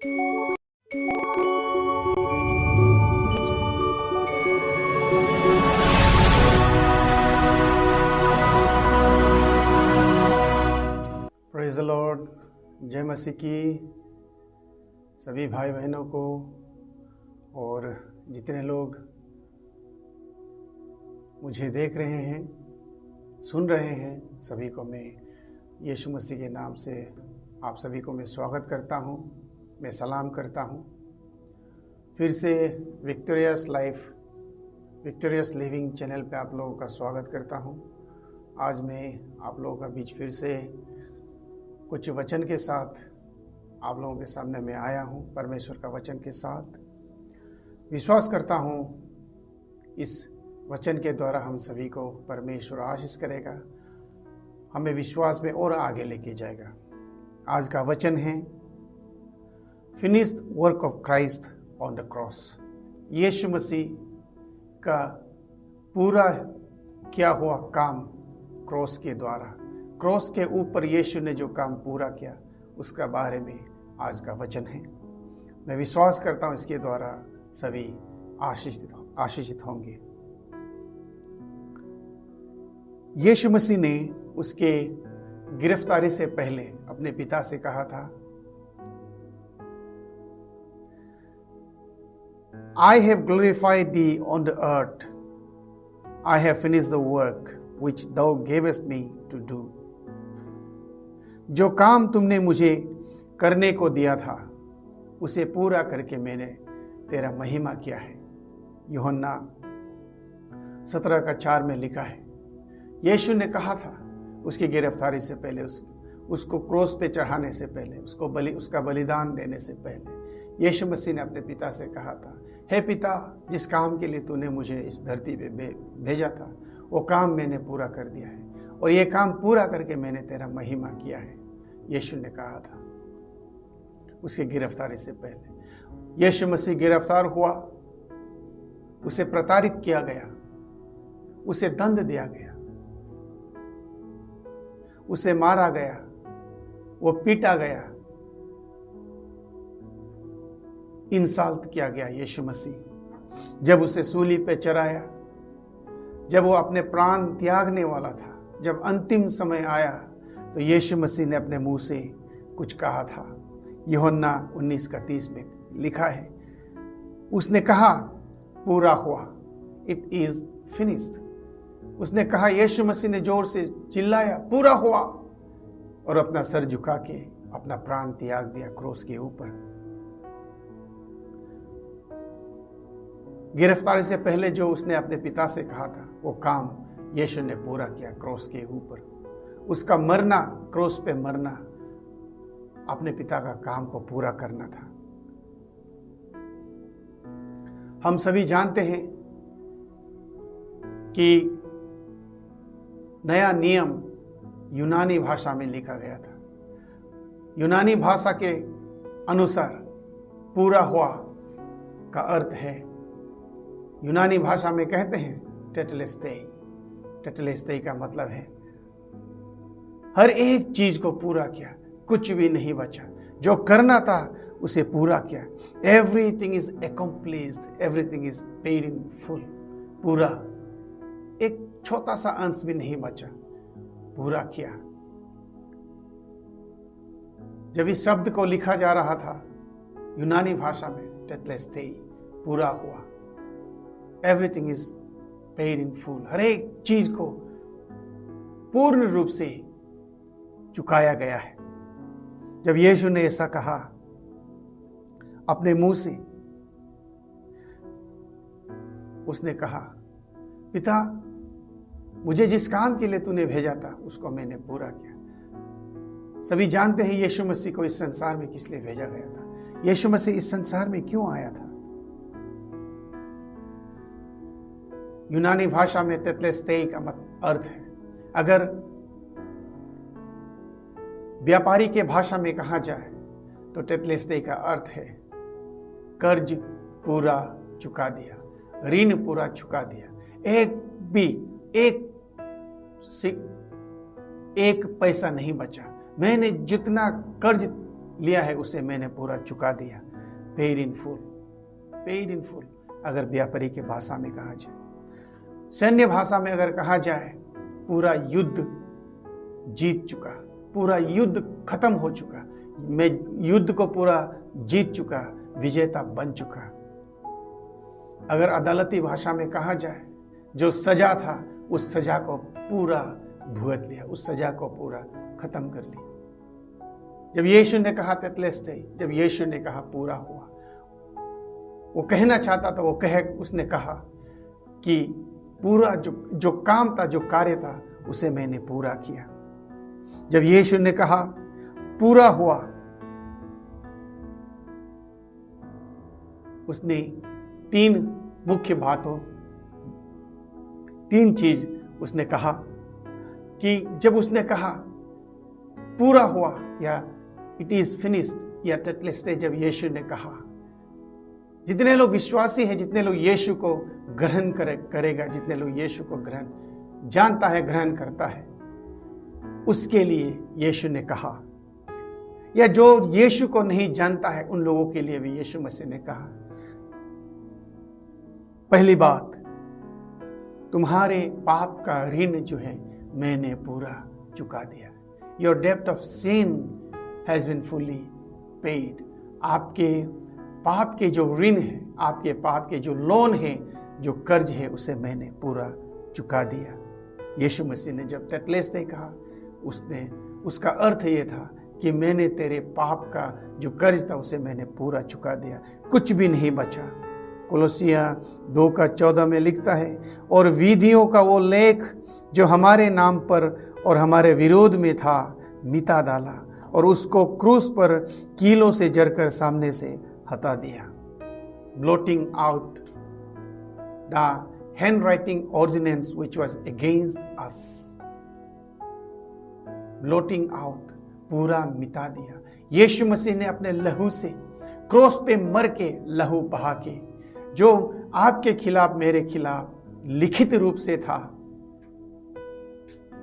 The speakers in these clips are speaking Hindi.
Praise the Lord. जय मसीह की सभी भाई बहनों को और जितने लोग मुझे देख रहे हैं, सुन रहे हैं, सभी को मैं यीशु मसीह के नाम से आप सभी को मैं स्वागत करता हूं, मैं सलाम करता हूं। फिर से victorious life, victorious living channel पे आप लोगों का स्वागत करता हूं। आज मैं आप लोगों का बीच फिर से कुछ वचन के साथ आप लोगों के सामने मैं आया हूं, परमेश्वर का वचन के साथ। विश्वास करता हूं इस वचन के द्वारा हम सभी को परमेश्वर आशीष करेगा, हमें विश्वास में और आगे लेके जाएगा। आज का वचन है finished work of Christ on the cross. Yeshu Masih का पूरा किया हुआ काम क्रॉस के द्वारा, क्रॉस के ऊपर यीशु ने जो काम पूरा किया उसका बारे में आज का वचन है। मैं विश्वास करता हूँ इसके द्वारा सभी आशीषित होंगे। यीशु मसीह ने उसके गिरफ्तारी से पहले अपने पिता से कहा था, I have glorified thee on the earth. I have finished the work which thou gavest me to do. जो काम तुमने मुझे करने को दिया था उसे पूरा करके मैंने तेरा महिमा किया है। यूहन्ना 17:4 में लिखा है। यीशु ने कहा था उसकी गिरफ्तारी से पहले, उसको क्रोस पे चढ़ाने से पहले, उसका बलिदान देने से पहले यीशु मसीह ने अपने पिता से कहा था, हे पिता, जिस काम के लिए तूने मुझे इस धरती पे भेजा था वो काम मैंने पूरा कर दिया है और ये काम पूरा करके मैंने तेरा महिमा किया है। यीशु ने कहा था उसकी गिरफ्तारी से पहले। यीशु मसीह गिरफ्तार हुआ, उसे प्रताड़ित किया गया, उसे दंड दिया गया, उसे मारा गया, वो पीटा गया, इंसल्ट किया गया। यीशु मसीह जब उसे सूली पे चढ़ाया, जब वो अपने प्राण त्यागने वाला था, जब अंतिम समय आया तो यीशु मसीह ने अपने मुंह से कुछ कहा था। यूहन्ना 19:30 में लिखा है, उसने कहा पूरा हुआ, इट इज फिनिश्ड। उसने कहा, यीशु मसीह ने जोर से चिल्लाया, पूरा हुआ, और अपना सर झुका के अपना प्राण त्याग दिया क्रूस के ऊपर। गिरफ्तारी से पहले जो उसने अपने पिता से कहा था वो काम यीशु ने पूरा किया क्रूस के ऊपर। उसका मरना, क्रूस पे मरना, अपने पिता का काम को पूरा करना था। हम सभी जानते हैं कि नया नियम यूनानी भाषा में लिखा गया था। यूनानी भाषा के अनुसार पूरा हुआ का अर्थ है, यूनानी भाषा में कहते हैं टेटेलेस्टेई। टेटेलेस्टेई का मतलब है हर एक चीज को पूरा किया, कुछ भी नहीं बचा, जो करना था उसे पूरा किया। Everything is accomplished, everything is paid in full. पूरा, एक छोटा सा अंश भी नहीं बचा, पूरा किया। जब इस शब्द को लिखा जा रहा था यूनानी भाषा में, टेटेलेस्टेई, पूरा हुआ, everything is paid in full, हर एक चीज को पूर्ण रूप से चुकाया गया है। जब यीशु ने ऐसा कहा अपने मुंह से, उसने कहा, पिता, मुझे जिस काम के लिए तूने भेजा था उसको मैंने पूरा किया। सभी जानते हैं यीशु मसीह को इस संसार में किस लिए भेजा गया था। यीशु मसीह इस संसार में क्यों आया था? यूनानी भाषा में तेतलेस्तेई का अर्थ है, अगर व्यापारी के भाषा में कहा जाए तो तेतलेस्तेई का अर्थ है कर्ज पूरा चुका दिया, ऋण पूरा चुका दिया। एक पैसा नहीं बचा। मैंने जितना कर्ज लिया है उसे मैंने पूरा चुका दिया। Paid in full, paid in full अगर व्यापारी के भाषा में कहा जाए। सैन्य भाषा में अगर कहा जाए, पूरा युद्ध जीत चुका, पूरा युद्ध खत्म हो चुका, मैं युद्ध को पूरा जीत चुका, विजेता बन चुका। अगर अदालती भाषा में कहा जाए, जो सजा था उस सजा को पूरा भुगत लिया, उस सजा को पूरा खत्म कर लिया। जब यीशु ने कहा तेतलेस्ते, जब यीशु ने कहा पूरा हुआ, वो कहना चाहता था, वो उसने कहा कि पूरा जो काम था, जो कार्य था, उसे मैंने पूरा किया। जब यीशु ने कहा पूरा हुआ, उसने तीन मुख्य बातों, तीन चीज उसने कहा कि जब उसने कहा पूरा हुआ या इट इज फिनिश्ड या तेतलेस्ते, जब यीशु ने कहा, जितने लोग विश्वासी हैं, जितने लोग यीशु को ग्रहण करेगा, जितने लोग यीशु को ग्रहण जानता है, ग्रहण करता है, उसके लिए यीशु ने कहा, या जो यीशु को नहीं जानता है उन लोगों के लिए भी यीशु मसीह ने कहा, पहली बात, तुम्हारे पाप का ऋण जो है मैंने पूरा चुका दिया। योर डेब्ट of sin has been fully paid. आपके पाप के जो ऋण है, आपके पाप के जो लोन है, जो कर्ज है, उसे मैंने पूरा चुका दिया। यीशु मसीह ने जब तेतलेस्ते कहा, उसका अर्थ ये था कि मैंने तेरे पाप का जो कर्ज था उसे मैंने पूरा चुका दिया, कुछ भी नहीं बचा। कोलोसिया 2:14 में लिखता है, और विधियों का वो लेख जो हमारे नाम पर और हमारे विरोध में था मिटा डाला, और उसको क्रूस पर कीलों से जरकर सामने से हटा दिया। Blotting out the handwriting ordinance which was against us. Blotting out, पूरा मिटा दिया। यीशु मसीह ने अपने लहू से क्रोस पे मर के, लहू बहा के, जो आपके खिलाफ मेरे खिलाफ लिखित रूप से था,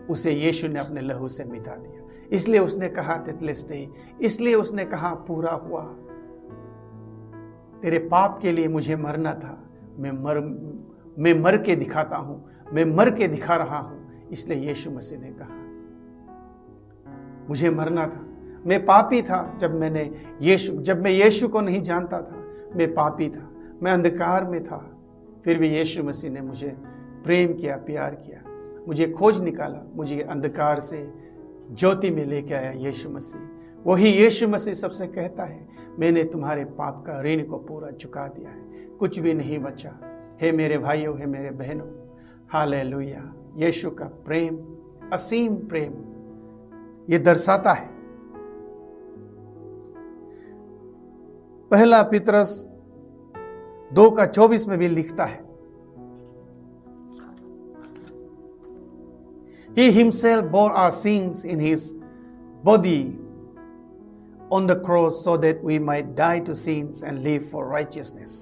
उसे यीशु ने अपने लहू से मिटा दिया। इसलिए उसने कहा तेतलेस्ते, इसलिए उसने कहा पूरा हुआ। तेरे पाप के लिए मुझे मरना था, मैं मर के दिखाता हूं, मैं मर के दिखा रहा हूं। इसलिए यीशु मसीह ने कहा मुझे मरना था, मैं पापी था। जब मैं यीशु को नहीं जानता था, मैं पापी था, मैं अंधकार में था, फिर भी यीशु मसीह ने मुझे प्रेम किया, प्यार किया, मुझे खोज निकाला, मुझे अंधकार से ज्योति में लेके आया यीशु मसीह। वही यीशु मसीह सबसे कहता है, मैंने तुम्हारे पाप का ऋण को पूरा चुका दिया है, कुछ भी नहीं बचा। हे मेरे भाइयों, हे मेरे बहनों, हालेलुया। यीशु का प्रेम, असीम प्रेम, ये दर्शाता है। पहला पतरस 2:24 में भी लिखता है, He himself bore our sins in his body on the cross so that we might die to sins and live for righteousness.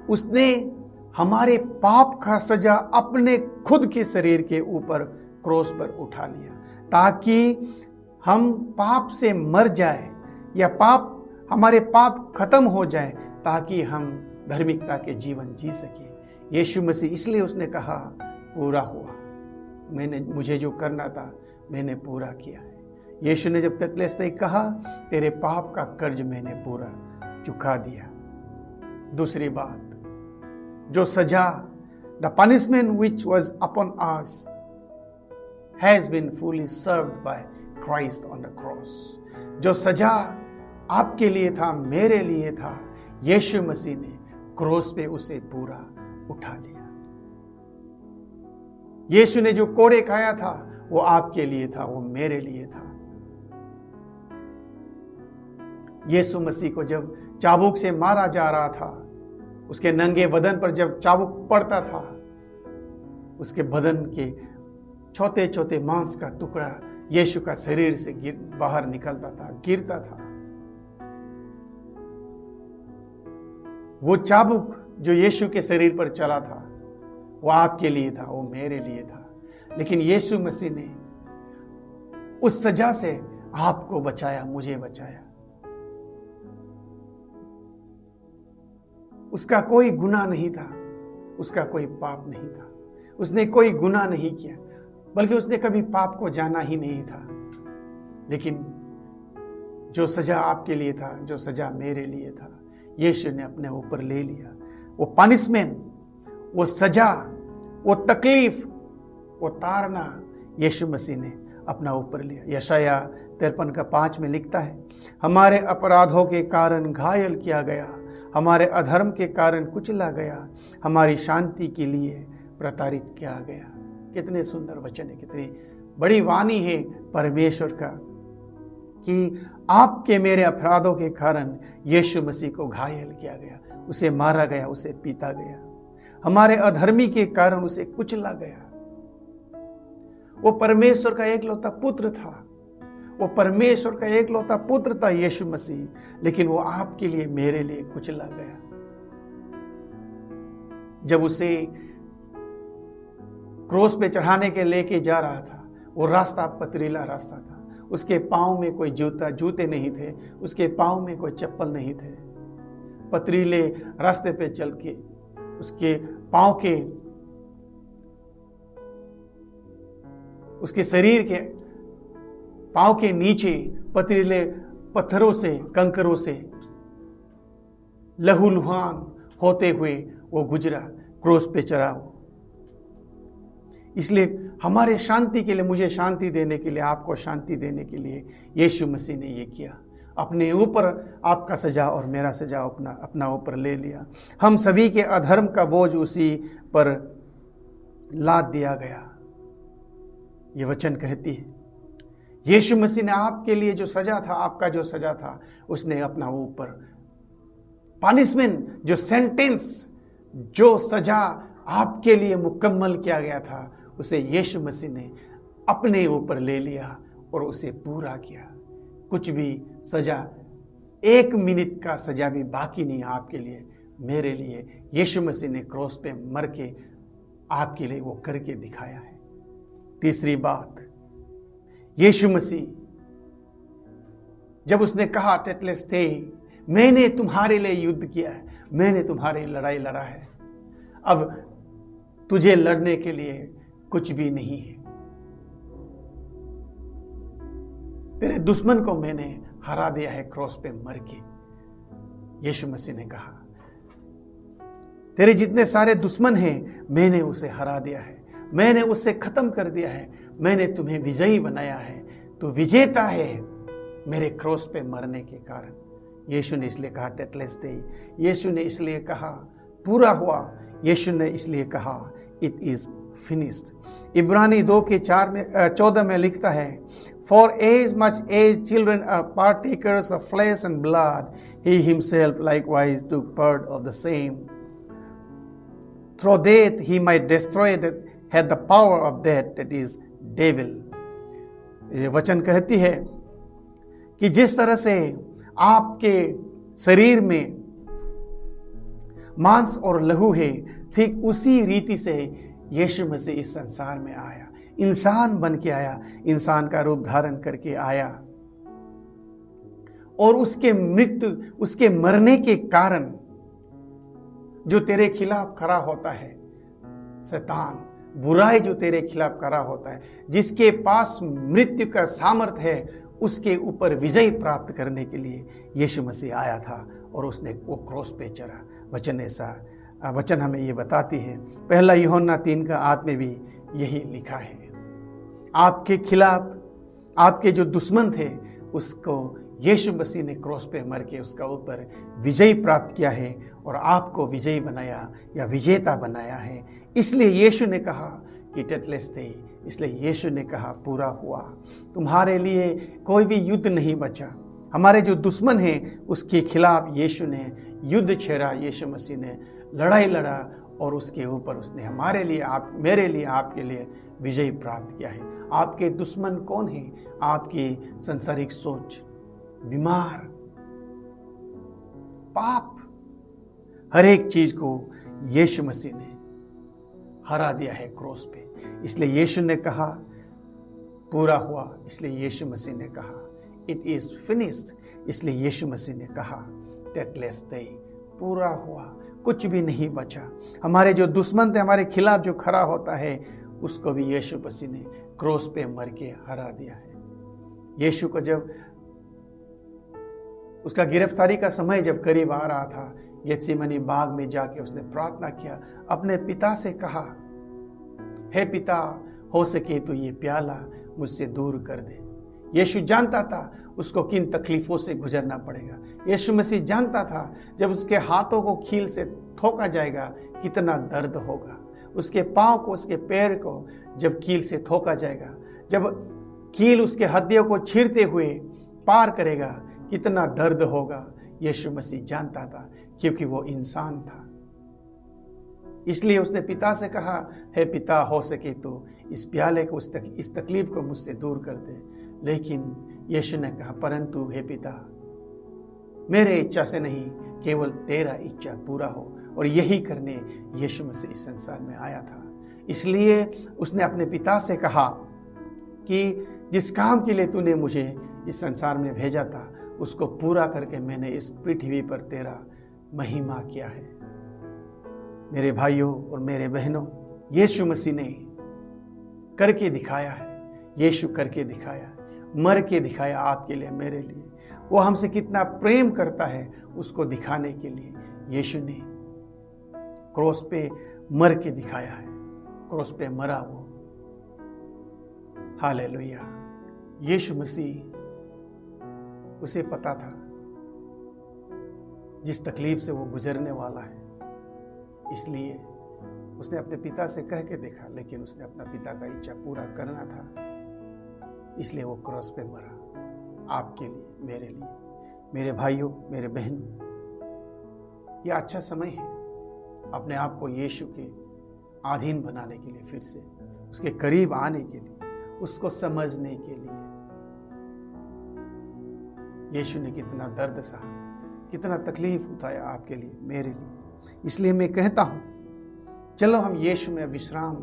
उसने हमारे पाप का सजा अपने खुद के शरीर के ऊपर क्रोस पर उठा लिया, ताकि हम पाप से मर जाए, या हमारे पाप खत्म हो जाए, ताकि हम धार्मिकता के जीवन जी सके। यीशु मसीह, इसलिए उसने कहा पूरा हुआ, मुझे जो करना था मैंने पूरा किया है। यीशु ने जब तेतलेस्ते कहा, तेरे पाप का कर्ज मैंने पूरा चुका दिया। दूसरी बात, जो सजा, the punishment which was upon us has been fully served by Christ on the cross. जो सजा आपके लिए था, मेरे लिए था, यीशु मसीह ने क्रोस पे उसे पूरा उठा लिया। यीशु ने जो कोड़े खाया था वो आपके लिए था, वो मेरे लिए था। यीशु मसीह को जब चाबुक से मारा जा रहा था, उसके नंगे बदन पर जब चाबुक पड़ता था, उसके बदन के छोटे छोटे मांस का टुकड़ा यीशु का शरीर से बाहर निकलता था, गिरता था। वो चाबुक जो यीशु के शरीर पर चला था, वो आपके लिए था, वो मेरे लिए था। लेकिन यीशु मसीह ने उस सजा से आपको बचाया, मुझे बचाया। उसका कोई गुनाह नहीं था, उसका कोई पाप नहीं था, उसने कोई गुनाह नहीं किया, बल्कि उसने कभी पाप को जाना ही नहीं था। लेकिन जो सजा आपके लिए था, जो सजा मेरे लिए था, यीशु ने अपने ऊपर ले लिया। वो पनिशमेंट, वो सजा, वो तकलीफ, वो ताड़ना यीशु मसीह ने अपना ऊपर लिया। यशाया 53:5 में लिखता है, हमारे अपराधों के कारण घायल किया गया, हमारे अधर्म के कारण कुचला गया, हमारी शांति के लिए प्रताड़ित किया गया। कितने सुंदर वचन है, कितनी बड़ी वाणी है परमेश्वर का कि आपके मेरे अपराधों के कारण यीशु मसीह को घायल किया गया, उसे मारा गया, उसे पीटा गया, हमारे अधर्मी के कारण उसे कुचला गया। वो परमेश्वर का एकलौता पुत्र था, वो परमेश्वर का एकलौता पुत्र था यीशु मसीह, लेकिन वो आपके लिए मेरे लिए कुचला गया। जब उसे क्रोस पे चढ़ाने के लेके जा रहा था, वो रास्ता पथरीला रास्ता था, उसके पांव में कोई जूते नहीं थे, उसके पांव में कोई चप्पल नहीं थे। पथरीले रास्ते पे चल के उसके पांव के, उसके शरीर के पांव के नीचे पथरीले पत्थरों से, कंकरों से लहूलुहान होते हुए वो गुजरा, क्रोस पे चढ़ा। इसलिए हमारे शांति के लिए, मुझे शांति देने के लिए, आपको शांति देने के लिए यीशु मसीह ने ये किया। अपने ऊपर आपका सजा और मेरा सजा अपना ऊपर ले लिया। हम सभी के अधर्म का बोझ उसी पर लाद दिया गया। ये वचन कहती है यीशु मसीह ने आपके लिए जो सजा था, आपका जो सजा था, उसने अपना ऊपर पनिशमेंट, जो सेंटेंस, जो सजा आपके लिए मुकम्मल किया गया था, उसे यीशु मसीह ने अपने ऊपर ले लिया और उसे पूरा किया। कुछ भी सजा, 1 मिनट का सजा भी बाकी नहीं आपके लिए, मेरे लिए। यीशु मसीह ने क्रॉस पे मर के आपके लिए वो करके दिखाया है। तीसरी बात, यीशु मसीह जब उसने कहा टेटलेस्टेई, मैंने तुम्हारे लिए युद्ध किया है, मैंने तुम्हारी लड़ाई लड़ा है, अब तुझे लड़ने के लिए कुछ भी नहीं है, तेरे दुश्मन को मैंने हरा दिया है क्रॉस पे मर के। यीशु मसीह ने कहा तेरे जितने सारे दुश्मन हैं मैंने उसे हरा दिया है, मैंने उससे खत्म कर दिया है, मैंने तुम्हें विजयी बनाया है, तू विजेता है मेरे क्रॉस पे मरने के कारण। यीशु ने इसलिए कहा टेटलेस्टेई, यीशु ने इसलिए कहा पूरा हुआ, यीशु ने इसलिए कहा इट इज फिनिश्ड। इब्रानी 2:14 में लिखता है, for as much as children are partakers of flesh and blood, he himself likewise took part of the same, through death he might destroy that had the power of death, that is devil. ये वचन कहती है कि जिस तरह से आपके शरीर में मांस और लहू है, ठीक उसी रीति से यीशु मसीह इस संसार में आया, इंसान बन के आया, इंसान का रूप धारण करके आया, और उसके मृत्यु, उसके मरने के कारण जो तेरे खिलाफ खड़ा होता है, शैतान, बुराई जो तेरे खिलाफ खड़ा होता है, जिसके पास मृत्यु का सामर्थ्य है, उसके ऊपर विजय प्राप्त करने के लिए यीशु मसीह आया था और उसने वो क्रॉस पे चढ़ा। वचन हमें ये बताती है, 1 यूहन्ना 3:8 में भी यही लिखा है, आपके खिलाफ आपके जो दुश्मन थे उसको यीशु मसीह ने क्रॉस पे मर के उसका ऊपर विजय प्राप्त किया है और आपको विजयी बनाया या विजेता बनाया है। इसलिए यीशु ने कहा कि टेटलेस्टेई, इसलिए यीशु ने कहा पूरा हुआ। तुम्हारे लिए कोई भी युद्ध नहीं बचा, हमारे जो दुश्मन हैं उसके खिलाफ यीशु ने युद्ध छेड़ा, यीशु मसीह ने लड़ाई लड़ा और उसके ऊपर उसने हमारे लिए, आप मेरे लिए, आपके लिए विजय प्राप्त किया है। आपके दुश्मन कौन है? आपकी संसारिक सोच, बीमार, पाप, हर एक चीज को यीशु मसीह ने हरा दिया है क्रॉस पे। इसलिए यीशु ने कहा पूरा हुआ, इसलिए यीशु मसीह ने कहा इट इज फिनिश्ड, इसलिए यीशु मसीह ने कहा टेटलेस्टेई, पूरा हुआ, कुछ भी नहीं बचा। हमारे जो दुश्मन थे, हमारे खिलाफ जो खड़ा होता है, उसको भी यीशु मसीह ने क्रूस पे मर के हरा दिया है। यीशु को जब उसका गिरफ्तारी का समय जब करीब आ रहा था, गेत्सेमनी बाग में जाके उसने प्रार्थना किया, अपने पिता से कहा, हे पिता, हो सके तो ये प्याला मुझसे दूर कर दे। यीशु जानता था उसको किन तकलीफों से गुजरना पड़ेगा। यीशु मसीह जानता था जब उसके हाथों को कील से ठोका जाएगा कितना दर्द होगा, उसके पाँव को, उसके पैर को जब कील से ठोका जाएगा, जब कील उसके हड्डियों को चीरते हुए पार करेगा, कितना दर्द होगा। यीशु मसीह जानता था क्योंकि वो इंसान था। इसलिए उसने पिता से कहा, हे पिता, हो सके तो इस प्याले को, इस तकलीफ को मुझसे दूर कर दे। लेकिन यीशु ने कहा, परंतु हे पिता, मेरे इच्छा से नहीं, केवल तेरा इच्छा पूरा हो। और यही करने यीशु मसीह इस संसार में आया था। इसलिए उसने अपने पिता से कहा कि जिस काम के लिए तूने मुझे इस संसार में भेजा था, उसको पूरा करके मैंने इस पृथ्वी पर तेरा महिमा किया है। मेरे भाइयों और मेरे बहनों, यीशु मसीह ने करके दिखाया है। यीशु करके दिखाया, मर के दिखाया आपके लिए, मेरे लिए। वो हमसे कितना प्रेम करता है, उसको दिखाने के लिए यीशु ने क्रूस पे मर के दिखाया है। क्रूस पे मरा वो। हालेलुया। यीशु मसीह, उसे पता था जिस तकलीफ से वो गुजरने वाला है, इसलिए उसने अपने पिता से कह के देखा, लेकिन उसने अपना पिता का इच्छा पूरा करना था, इसलिए वो क्रूस पे मरा आपके लिए, मेरे लिए। मेरे भाइयों, मेरे बहनों, यह अच्छा समय है अपने आप को यीशु के अधीन बनाने के लिए, फिर से उसके करीब आने के लिए, उसको समझने के लिए। यीशु ने कितना दर्द सहा, कितना तकलीफ उठाया आपके लिए, मेरे लिए। इसलिए मैं कहता हूं, चलो हम यीशु में विश्राम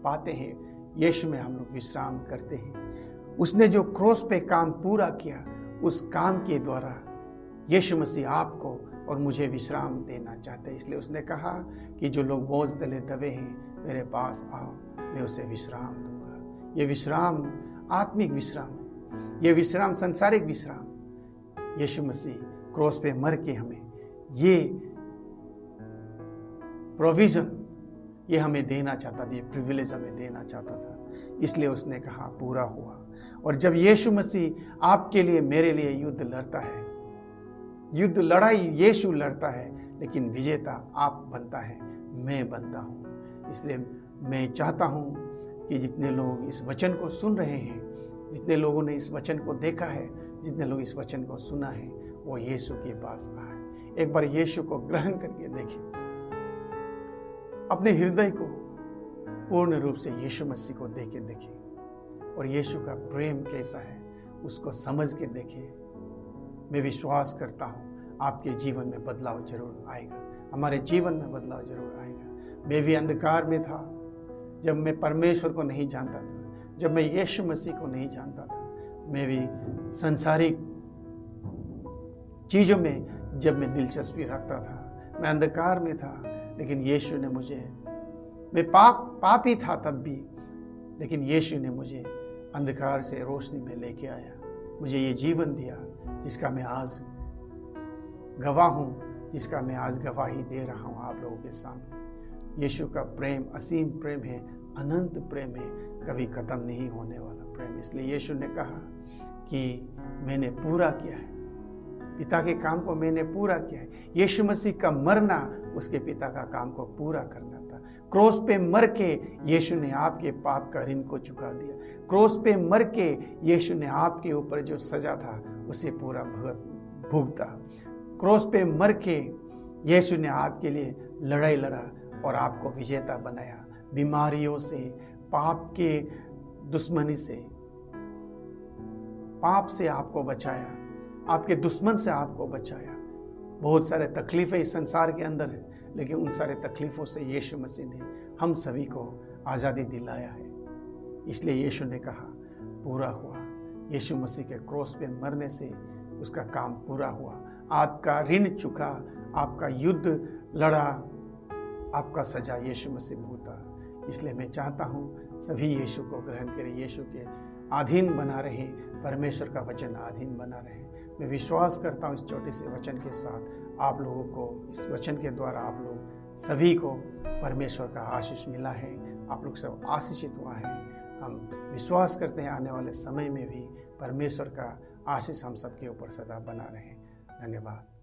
पाते हैं, यीशु में हम लोग विश्राम करते हैं। उसने जो क्रूस पे काम पूरा किया, उस काम के द्वारा यीशु मसीह आपको और मुझे विश्राम देना चाहते हैं। इसलिए उसने कहा कि जो लोग बोझ तले दबे हैं, मेरे पास आओ, मैं उसे विश्राम दूंगा। ये विश्राम आत्मिक विश्राम है, ये विश्राम संसारिक विश्राम। यीशु मसीह क्रूस पे मर के हमें ये प्रोविजन, ये हमें देना चाहता था, ये प्रिविलेज हमें देना चाहता था। इसलिए उसने कहा पूरा हुआ। और जब यीशु मसीह आपके लिए, मेरे लिए युद्ध लड़ता है, युद्ध लड़ाई यीशु लड़ता है, लेकिन विजेता आप बनता है, मैं बनता हूँ। इसलिए मैं चाहता हूँ कि जितने लोग इस वचन को सुन रहे हैं, जितने लोगों ने इस वचन को देखा है, जितने लोग इस वचन को सुना है, वो यीशु के पास आए। एक बार यीशु को ग्रहण करके देखें, अपने हृदय को पूर्ण रूप से यीशु मसीह को देके देखें, और यीशु का प्रेम कैसा है उसको समझ के देखें। मैं विश्वास करता हूँ आपके जीवन में बदलाव जरूर आएगा, हमारे जीवन में बदलाव जरूर आएगा। मैं भी अंधकार में था, जब मैं परमेश्वर को नहीं जानता था, जब मैं यीशु मसीह को नहीं जानता था, मैं भी संसारिक चीज़ों में जब मैं दिलचस्पी रखता था, मैं अंधकार में था, लेकिन यीशु ने मुझे, मैं पापी था तब भी, लेकिन यीशु ने मुझे अंधकार से रोशनी में लेके आया, मुझे ये जीवन दिया जिसका मैं आज गवाह हूँ, जिसका मैं आज गवाही दे रहा हूँ आप लोगों के सामने। यीशु का प्रेम असीम प्रेम है, अनंत प्रेम है, कभी ख़त्म नहीं होने वाला प्रेम। इसलिए यीशु ने कहा कि मैंने पूरा किया है, पिता के काम को मैंने पूरा किया है। यीशु मसीह का मरना उसके पिता का काम को पूरा करना था। क्रूस पे मर के यीशु ने आपके पाप का ऋण को चुका दिया। क्रूस पे मर के यीशु ने आपके ऊपर जो सजा था उसे पूरा भुगता। क्रूस पे मर के यीशु ने आपके लिए लड़ाई लड़ा और आपको विजेता बनाया। बीमारियों से, पाप के दुश्मनी से, पाप से आपको बचाया, आपके दुश्मन से आपको बचाया। बहुत सारे तकलीफें इस संसार के अंदर है, लेकिन उन सारे तकलीफों से यीशु मसीह ने हम सभी को आज़ादी दिलाया है। इसलिए यीशु ने कहा पूरा हुआ। यीशु मसीह के क्रूस पे मरने से उसका काम पूरा हुआ, आपका ऋण चुका, आपका युद्ध लड़ा, आपका सजा यीशु मसीह भूता। इसलिए मैं चाहता हूँ सभी यीशु को ग्रहण करें, यीशु के अधीन बना रहें, परमेश्वर का वचन अधीन बना रहे। मैं विश्वास करता हूँ इस छोटे से वचन के साथ आप लोगों को, इस वचन के द्वारा आप लोग सभी को परमेश्वर का आशीष मिला है। आप लोग सब आशीषित हुआ है। हम विश्वास करते हैं आने वाले समय में भी परमेश्वर का आशीष हम सबके ऊपर सदा बना रहे। धन्यवाद।